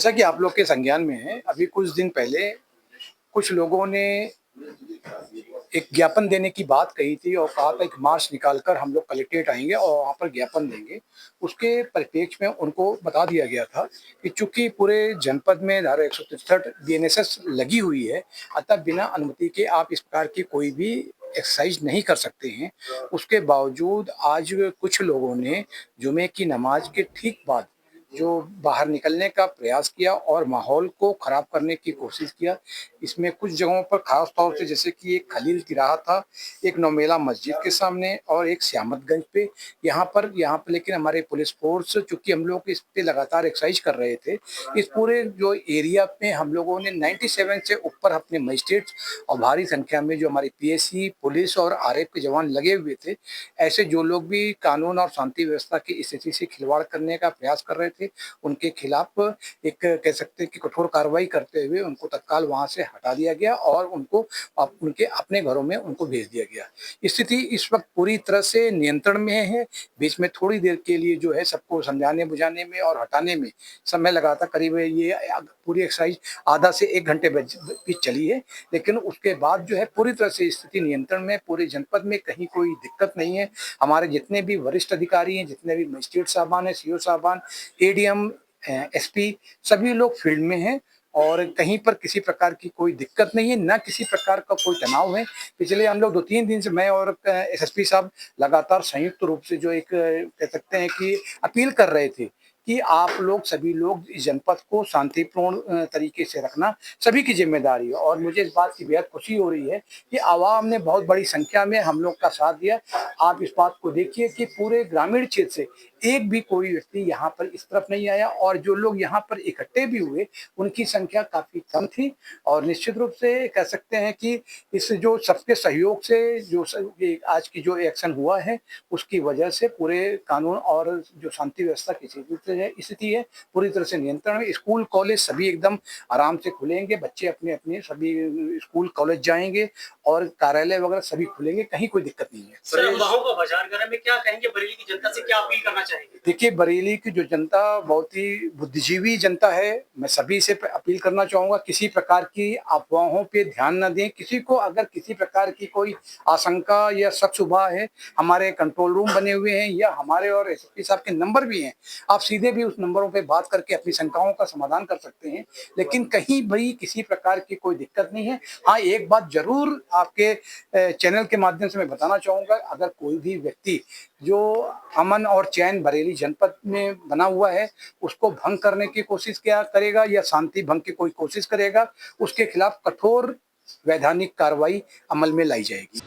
जैसा कि आप लोग के संज्ञान में है, अभी कुछ दिन पहले कुछ लोगों ने एक ज्ञापन देने की बात कही थी और कहा था एक मार्च निकालकर हम लोग कलेक्ट्रेट आएंगे और वहाँ पर ज्ञापन देंगे। उसके परिप्रेक्ष्य में उनको बता दिया गया था कि चूंकि पूरे जनपद में धारा 163 बीएनएसएस लगी हुई है, अतः बिना अनुमति के आप इस प्रकार की कोई भी एक्सरसाइज नहीं कर सकते हैं। उसके बावजूद आज कुछ लोगों ने जुमे की नमाज के ठीक बाद जो बाहर निकलने का प्रयास किया और माहौल को खराब करने की कोशिश किया। इसमें कुछ जगहों पर खास तौर से जैसे कि एक खलील तिराहा था, एक नौमेला मस्जिद के सामने और एक श्यामतगंज पे। यहाँ पर लेकिन हमारे पुलिस फोर्स, चूंकि हम लोग इस पे लगातार एक्सरसाइज कर रहे थे, इस पूरे जो एरिया में हम लोगों ने 97 से ऊपर अपने मजिस्ट्रेट्स और भारी संख्या में जो हमारे पीएसी, पुलिस और आरएफ के जवान लगे हुए थे। ऐसे जो लोग भी कानून और शांति व्यवस्था की स्थिति से खिलवाड़ करने का प्रयास कर रहे थे, उनके खिलाफ एक कह सकते हैं कि कठोर कार्रवाई करते हुए उनको तत्काल वहां से हटा दिया गया और उनको उनके अपने घरों में उनको भेज दिया गया। स्थिति इस वक्त पूरी तरह से नियंत्रण में है। बीच में थोड़ी देर के लिए जो है सबको समझाने बुझाने में और हटाने में समय लगा था। करीब ये पूरी एक्सरसाइज आधा से 1 घंटे बीच चली है, लेकिन उसके बाद जो है पूरी तरह से स्थिति नियंत्रण में। पूरे जनपद में कहीं कोई दिक्कत नहीं है। हमारे जितने भी वरिष्ठ अधिकारी हैं, जितने भी मजिस्ट्रेट साहबान हैं, सीओ साहबान, एडीएम, एसपी, सभी लोग फील्ड में हैं और कहीं पर किसी प्रकार की कोई दिक्कत नहीं है, ना किसी प्रकार का कोई तनाव है। पिछले हम लोग 2-3 दिन से मैं और एसएसपी साहब लगातार संयुक्त रूप से जो एक कह सकते हैं कि अपील कर रहे थे कि आप लोग सभी लोग इस जनपद को शांतिपूर्ण तरीके से रखना सभी की जिम्मेदारी है। और मुझे इस बात की बेहद खुशी हो रही है कि आवाम ने बहुत बड़ी संख्या में हम लोग का साथ दिया। आप इस बात को देखिए कि पूरे ग्रामीण क्षेत्र से एक भी कोई व्यक्ति यहाँ पर इस तरफ नहीं आया और जो लोग यहाँ पर इकट्ठे भी हुए उनकी संख्या काफी कम थी। और निश्चित रूप से कह सकते हैं कि इस जो सबके सहयोग से जो आज की जो एक्शन हुआ है, उसकी वजह से पूरे कानून और जो शांति व्यवस्था की स्थिति है पूरी तरह से नियंत्रण में। स्कूल कॉलेज सभी एकदम आराम से खुलेंगे, बच्चे अपने अपने सभी स्कूल कॉलेज जाएंगे और कार्यालय वगैरह सभी खुलेंगे, कहीं कोई दिक्कत नहीं है। सर, अफवाहों का बाजार करने में क्या कहेंगे? बरेली की जनता से क्या अपील करना चाहेंगे? देखिए, बरेली की जो जनता बहुत ही बुद्धिजीवी जनता है। मैं सभी से अपील करना चाहूंगा, किसी प्रकार की अफवाहों पे ध्यान न दें। किसी को अगर किसी प्रकार की कोई आशंका या शक शुबा है, हमारे कंट्रोल रूम बने हुए हैं या हमारे और एसपी साहब के नंबर भी हैं। आप सीधे भी उस नंबरों पे बात करके अपनी शंकाओं का समाधान कर सकते हैं। लेकिन कहीं भी किसी प्रकार की कोई दिक्कत नहीं है। हाँ, एक बात जरूर आपके चैनल के माध्यम से मैं बताना चाहूंगा, अगर कोई भी व्यक्ति जो अमन और चैन बरेली जनपद में बना हुआ है उसको भंग करने की कोशिश क्या करेगा या शांति भंग की कोई कोशिश करेगा, उसके खिलाफ कठोर वैधानिक कार्रवाई अमल में लाई जाएगी।